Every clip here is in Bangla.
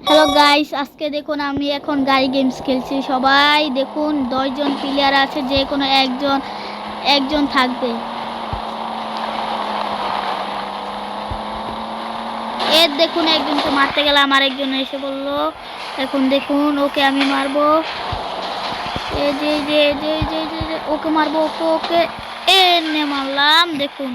হ্যালো গাইস, আজকে দেখুন আমি এখন গাড়ি গেমস খেলছি। সবাই দেখুন 10 জন প্লেয়ার আছে, যে কোনো একজন থাকবে। এর দেখুন একজনকে মারতে গেলাম, আরেকজন এসে বললো। এখন দেখুন ওকে আমি মারবো। এই যে যে যে যে যে ওকে মারবো, ওকে ওকে এনে মারলাম। দেখুন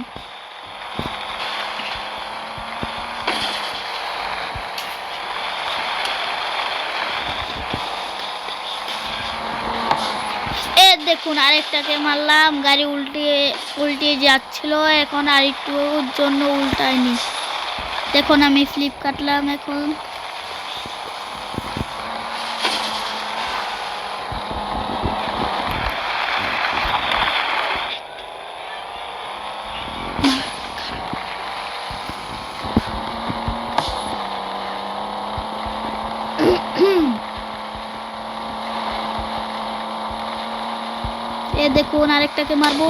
দেখুন আরেকটাকে মারলাম। গাড়ি উল্টিয়ে যাচ্ছিল, এখন আরেকটুর জন্য উল্টায়নি। দেখুন আমি ফ্লিপ কাটলাম। এখন দেখুন আরেকটাকে মারবো।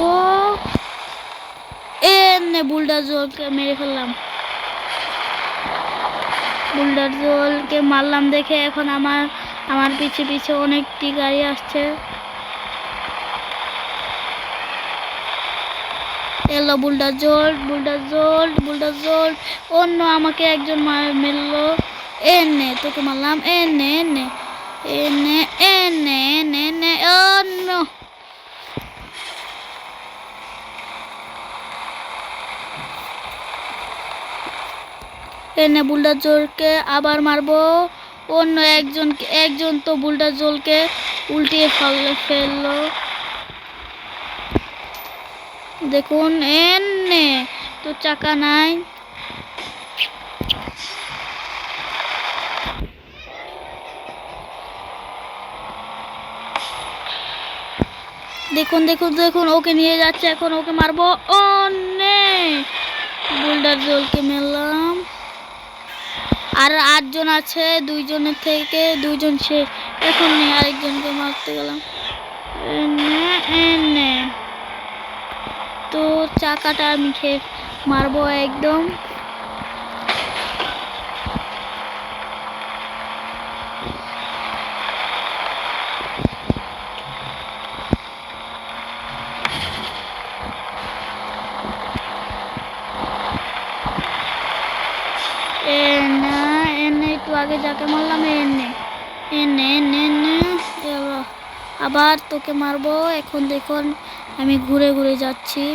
এনে বুলডোজারকে মেরে ফেললাম। বুলডোজারকে মারলাম দেখে এখন আমার পিছে পিছে অনেকটি গাড়ি আসছে। এলো বুলডোজার অন্য আমাকে একজন মেরলো। এনে তোকে মারলাম। এনে এনে এনে এনে এনে এনে অন্য এনে বুলডোজারকে আবার মারবো। অন্য একজন তো বুলডোজারকে উল্টিয়ে ফেললো। দেখুন এনে তো চাকা নাই। দেখুন দেখুন দেখুন ওকে নিয়ে যাচ্ছে, এখন ওকে মারবো। অনে বুলডোজারকে মেরলাম। আর 8 জন আছে, 2 জনের থেকে 2 জন শেষ। এখন আরেকজনকে মারতে গেলাম। এনে তো চাকাটা আমি খেয়ে মারবো একদম। এনে একটু আগে যাকে মারলাম। এনে এনে এনে এনে আবার তোকে মারবো। এখন দেখুন আমি ঘুরে ঘুরে যাচ্ছি,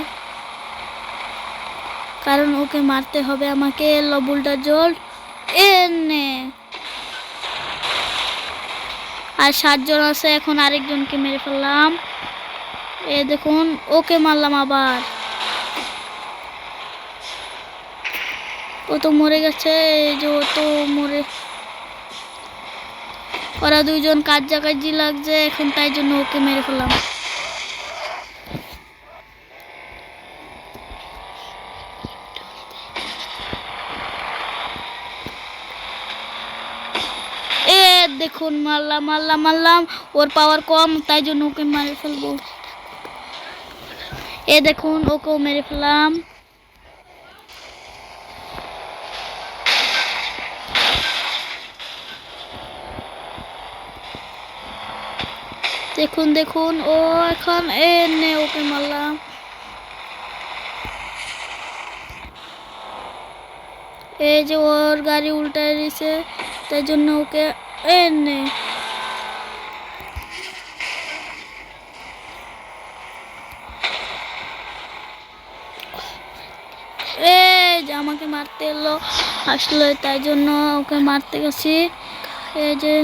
কারণ ওকে মারতে হবে আমাকে। বুলডোজার এনে আর 7 জন আছে, এখন আরেকজনকে মেরে ফেললাম। দেখুন ওকে মারলাম আবার। ও তো মরে গেছে। এই যে ও তো মরে, ওরা 2 জন কাছাকাছি লাগছে এখন, তাই জন্য ওকে মেরে ফেললাম। দেখুন মারলাম। ওর পাওয়ার কম, তাই জন্য ওকে মেরে ফেলবো। দেখুন ওকেও মেরে ফেললাম। দেখুন দেখুন ও এখন এনে ওকে মারলাম। এই যে ওর গাড়ি উল্টায় দিয়েছে, তাই জন্য ওকে এনে যে আমাকে মারতে এলো আসলে, তাই জন্য ওকে মারতে গেছি। এই যে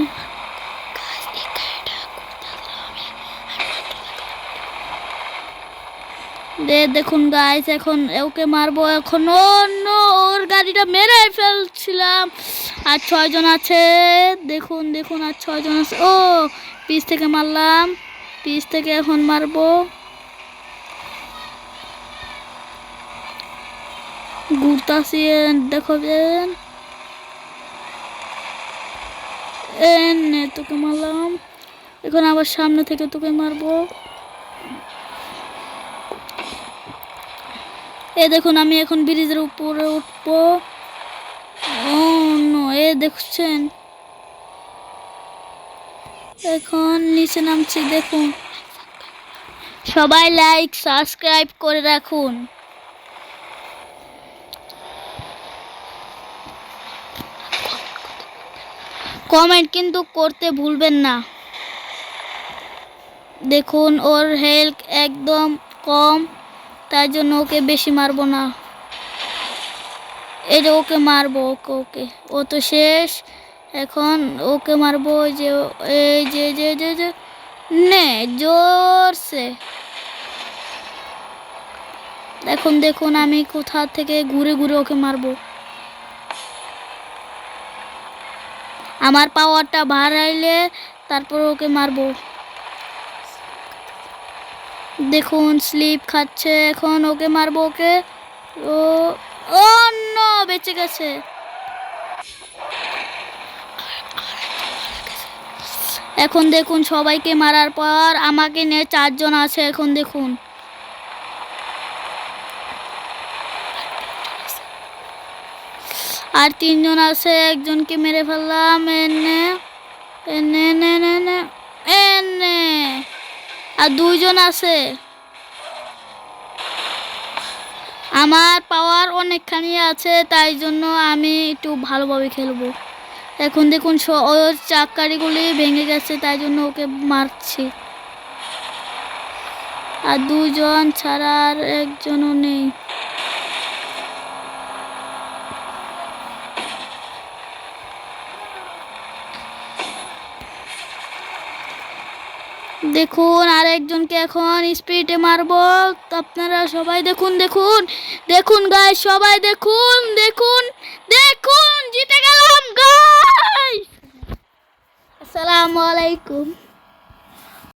দেখুন গাইস, এখন ওকে মারবো। এখন অন্য ওর গাড়িটা মেরে ফেলছিলাম। আর 6 জন আছে। দেখুন দেখুন আর 6 জন আছে। ও পিছ থেকে মারলাম, পিছ থেকে এখন মারবো। ঘুরতাছি, দেখবেন। এনে তোকে মারলাম, এখন আবার সামনে থেকে তোকে মারবো। দেখুন আমি এখন ব্রিজের উপরে উঠবো। দেখছেন। এখন নিচে নামছি, দেখুন সবাই লাইক সাবস্ক্রাইব করে রাখুন। কমেন্ট কিন্তু করতে ভুলবেন না। দেখুন ওর হেলথ একদম কম, তাই জন্য ওকে বেশি মারবো না। এই যে ওকে মারবো, ওকে ওকে ও তো শেষ। এখন ওকে মারবো, যে এই যে যে যে যে নে জোরসে। দেখুন দেখুন আমি কোথা থেকে ঘুরে ঘুরে ওকে মারবো। আমার পাওয়ারটা বাড়াইলে তারপর ওকে মারবো। দেখুন স্লিপ খাচ্ছে, এখন ওকে মারবো ওকে। ও ও নো, বেঁচে গেছে। এখন দেখুন সবাইকে মারার পর আমাকে নিয়ে 4 জন আছে। এখন দেখুন আর 3 জন আছে, একজনকে মেরে ফেললাম। এনে এনে এনে এনে এনে আর 2 জন আছে। আমার পাওয়ার অনেকখানি আছে, তাই জন্য আমি একটু ভালোভাবে খেলবো। এখন দেখুন ওর চাকারিগুলি ভেঙে গেছে, তাই জন্য ওকে মারছি। আর 2 জন ছাড়া আর একজনও নেই। দেখুন আর একজনকে এখন স্পিডে মারবো। আপনারা সবাই দেখুন দেখুন দেখুন গাইস, সবাই দেখুন দেখুন দেখুন, জিতে গেলাম গাইস। আসসালামু আলাইকুম।